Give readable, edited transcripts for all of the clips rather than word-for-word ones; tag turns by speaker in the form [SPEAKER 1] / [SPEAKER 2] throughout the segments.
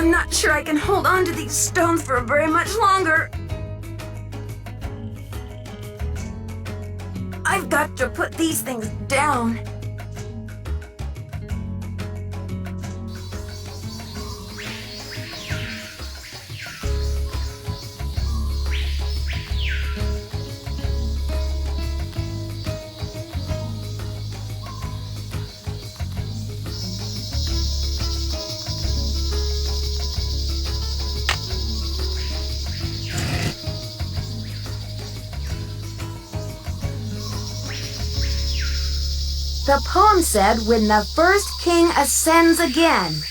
[SPEAKER 1] I'm not sure I can hold on to these stones for very much longer. I've got to put these things down.
[SPEAKER 2] The poem said, when the first king ascends again.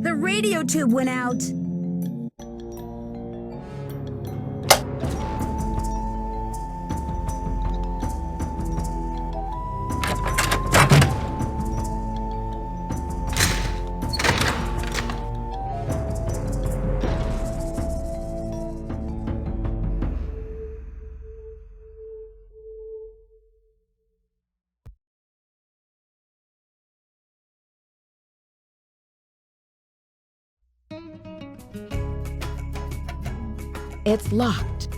[SPEAKER 1] The radio tube went out.
[SPEAKER 2] It's locked.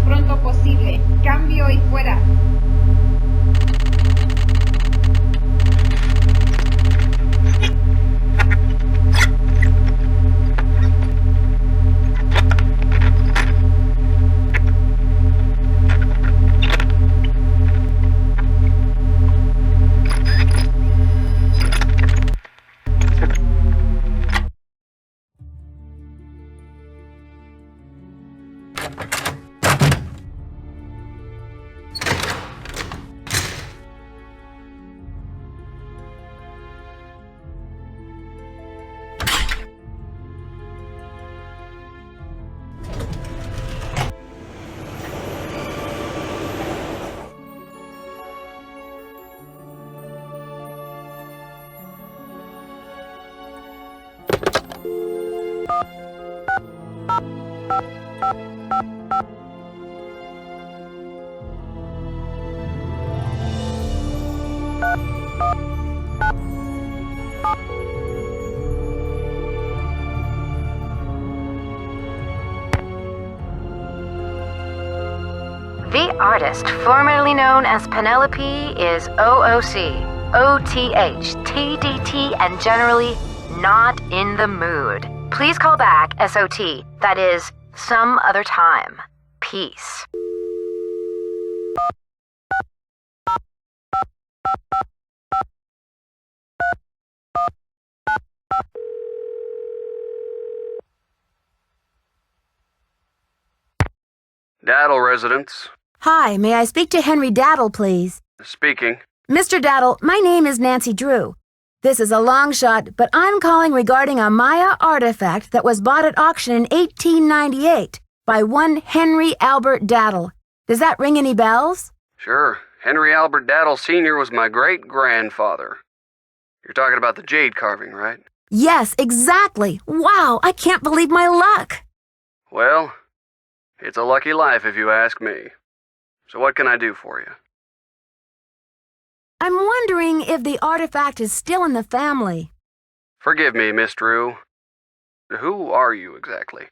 [SPEAKER 3] pronto posible. Cambio y fuera.
[SPEAKER 4] The artist formerly known as Penelope is OOC, OTH, TDT, and generally not in the mood. Please call back SOT, that is, some other time. Peace.
[SPEAKER 5] Daddle residence.
[SPEAKER 2] Hi, may I speak to Henry Daddle, please?
[SPEAKER 5] Speaking.
[SPEAKER 2] Mr. Daddle, my name is Nancy Drew. This is a long shot, but I'm calling regarding a Maya artifact that was bought at auction in 1898 by one Henry Albert Daddle. Does that ring any bells?
[SPEAKER 5] Sure. Henry Albert Daddle Sr. was my great-grandfather. You're talking about the jade carving, right?
[SPEAKER 2] Yes, exactly. Wow, I can't believe my luck.
[SPEAKER 5] Well, it's a lucky life if you ask me. So what can I do for you?
[SPEAKER 2] I'm wondering if the artifact is still in the family.
[SPEAKER 5] Forgive me, Miss Drew. Who are you exactly?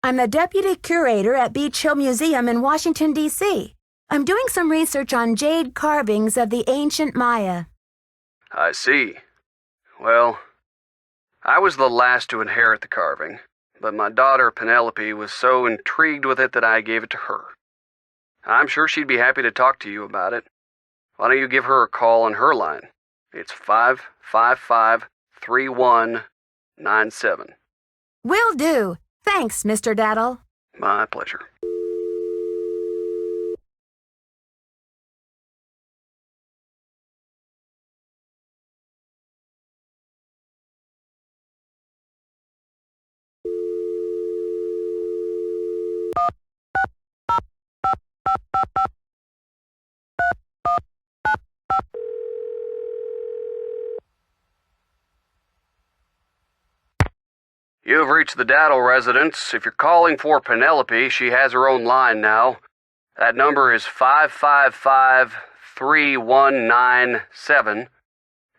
[SPEAKER 2] I'm the deputy curator at Beach Hill Museum in Washington, D.C. I'm doing some research on jade carvings of the ancient Maya.
[SPEAKER 5] I see. Well, I was the last to inherit the carving, but my daughter Penelope was so intrigued with it that I gave it to her. I'm sure she'd be happy to talk to you about it. Why don't you give her a call on her line? It's 555-3197.
[SPEAKER 2] Will do. Thanks, Mr. Daddle.
[SPEAKER 5] My pleasure. You have reached the Daddle residence. If you're calling for Penelope, she has her own line now. That number is 555-3197.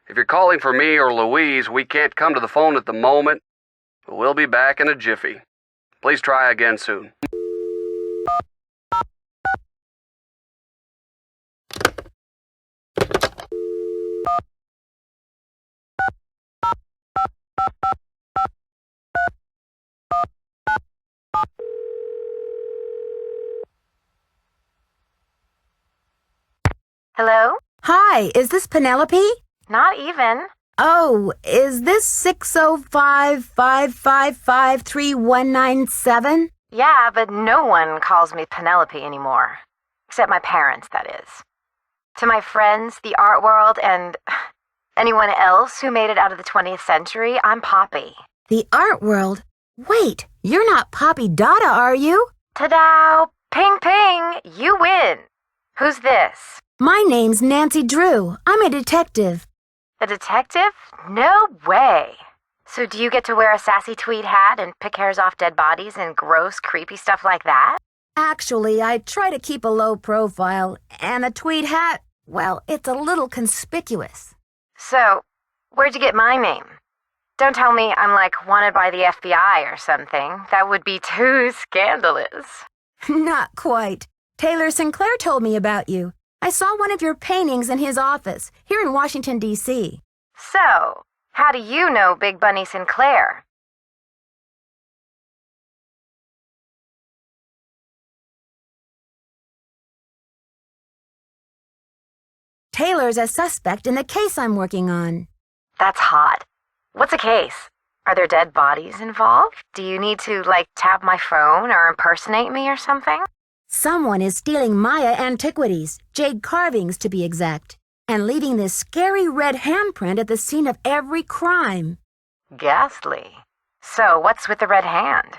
[SPEAKER 5] If you're calling for me or Louise, we can't come to the phone at the moment, but we'll be back in a jiffy. Please try again soon.
[SPEAKER 4] Hello?
[SPEAKER 2] Hi, is this Penelope?
[SPEAKER 4] Not even.
[SPEAKER 2] Oh, is this 605-555-3197?
[SPEAKER 4] Yeah, but no one calls me Penelope anymore. Except my parents, that is. To my friends, the art world, and anyone else who made it out of the 20th century, I'm Poppy.
[SPEAKER 2] The art world? Wait, you're not Poppy Dada, are you?
[SPEAKER 4] Ta-da! Ping ping! You win! Who's this?
[SPEAKER 2] My name's Nancy Drew. I'm a detective.
[SPEAKER 4] A detective? No way! So do you get to wear a sassy tweed hat and pick hairs off dead bodies and gross, creepy stuff like that?
[SPEAKER 2] Actually, I try to keep a low profile, and a tweed hat, well, it's a little conspicuous.
[SPEAKER 4] So, where'd you get my name? Don't tell me I'm like wanted by the FBI or something. That would be too scandalous.
[SPEAKER 2] Not quite. Taylor Sinclair told me about you. I saw one of your paintings in his office here in Washington, D.C.
[SPEAKER 4] So, how do you know Big Bunny Sinclair?
[SPEAKER 2] Taylor's a suspect in the case I'm working on.
[SPEAKER 4] That's hot. What's a case? Are there dead bodies involved? Do you need to, tap my phone or impersonate me or something?
[SPEAKER 2] Someone is stealing Maya antiquities, jade carvings to be exact, and leaving this scary red handprint at the scene of every crime.
[SPEAKER 4] Ghastly. So, what's with the red hand?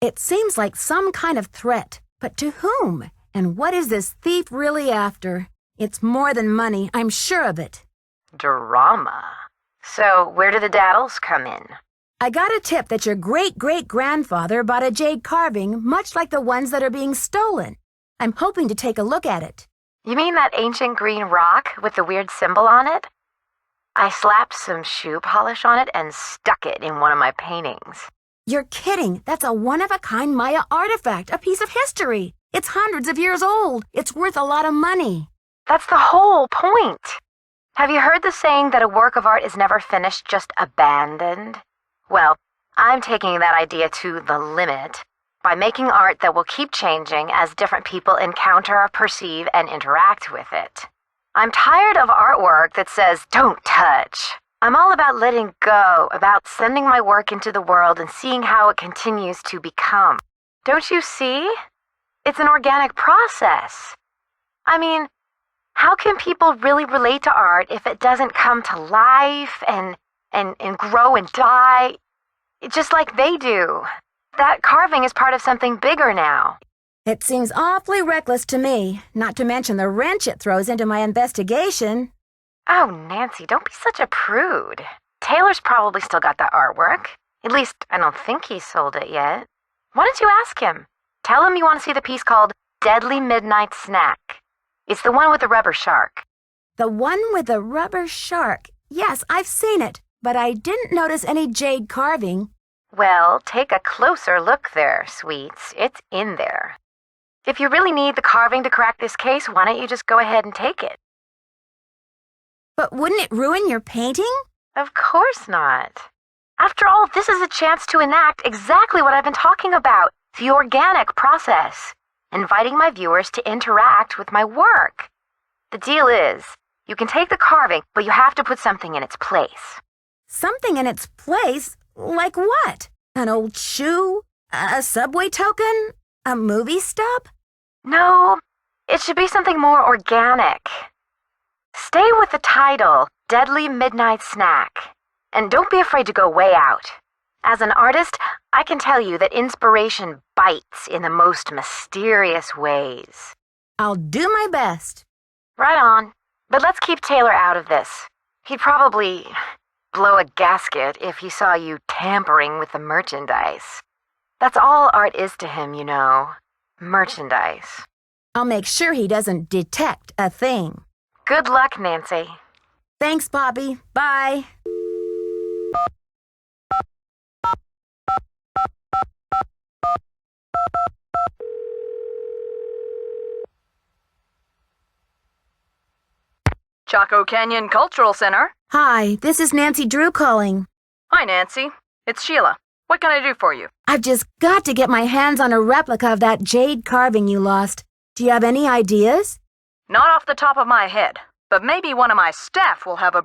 [SPEAKER 2] It seems like some kind of threat, but to whom? And what is this thief really after? It's more than money, I'm sure of it.
[SPEAKER 4] Drama. So, where do the daddles come in?
[SPEAKER 2] I got a tip that your great-great-grandfather bought a jade carving much like the ones that are being stolen. I'm hoping to take a look at it.
[SPEAKER 4] You mean that ancient green rock with the weird symbol on it? I slapped some shoe polish on it and stuck it in one of my paintings.
[SPEAKER 2] You're kidding. That's a one-of-a-kind Maya artifact, a piece of history. It's hundreds of years old. It's worth a lot of money.
[SPEAKER 4] That's the whole point. Have you heard the saying that a work of art is never finished, just abandoned? Well, I'm taking that idea to the limit by making art that will keep changing as different people encounter, perceive, and interact with it. I'm tired of artwork that says, "Don't touch." I'm all about letting go, about sending my work into the world and seeing how it continues to become. Don't you see? It's an organic process. I mean, how can people really relate to art if it doesn't come to life and grow and die, just like they do? That carving is part of something bigger now.
[SPEAKER 2] It seems awfully reckless to me, not to mention the wrench it throws into my investigation.
[SPEAKER 4] Oh, Nancy, don't be such a prude. Taylor's probably still got that artwork. At least, I don't think he sold it yet. Why don't you ask him? Tell him you want to see the piece called Deadly Midnight Snack. It's the one with the rubber shark.
[SPEAKER 2] The one with the rubber shark. Yes, I've seen it, but I didn't notice any jade carving.
[SPEAKER 4] Well, take a closer look there, sweets. It's in there. If you really need the carving to crack this case, why don't you just go ahead and take it?
[SPEAKER 2] But wouldn't it ruin your painting?
[SPEAKER 4] Of course not. After all, this is a chance to enact exactly what I've been talking about, the organic process, inviting my viewers to interact with my work. The deal is, you can take the carving, but you have to put something in its place.
[SPEAKER 2] Something in its place? Like what? An old shoe? A subway token? A movie stub?
[SPEAKER 4] No, it should be something more organic. Stay with the title, Deadly Midnight Snack, and don't be afraid to go way out. As an artist, I can tell you that inspiration bites in the most mysterious ways.
[SPEAKER 2] I'll do my best.
[SPEAKER 4] Right on. But let's keep Taylor out of this. He'd probably blow a gasket if he saw you tampering with the merchandise. That's all art is to him, you know. Merchandise.
[SPEAKER 2] I'll make sure he doesn't detect a thing.
[SPEAKER 4] Good luck, Nancy.
[SPEAKER 2] Thanks, Poppy. Bye.
[SPEAKER 6] Chaco Canyon Cultural Center.
[SPEAKER 2] Hi, this is Nancy Drew calling.
[SPEAKER 6] Hi, Nancy. It's Sheila. What can I do for you?
[SPEAKER 2] I've just got to get my hands on a replica of that jade carving you lost. Do you have any ideas?
[SPEAKER 6] Not off the top of my head, but maybe one of my staff will have a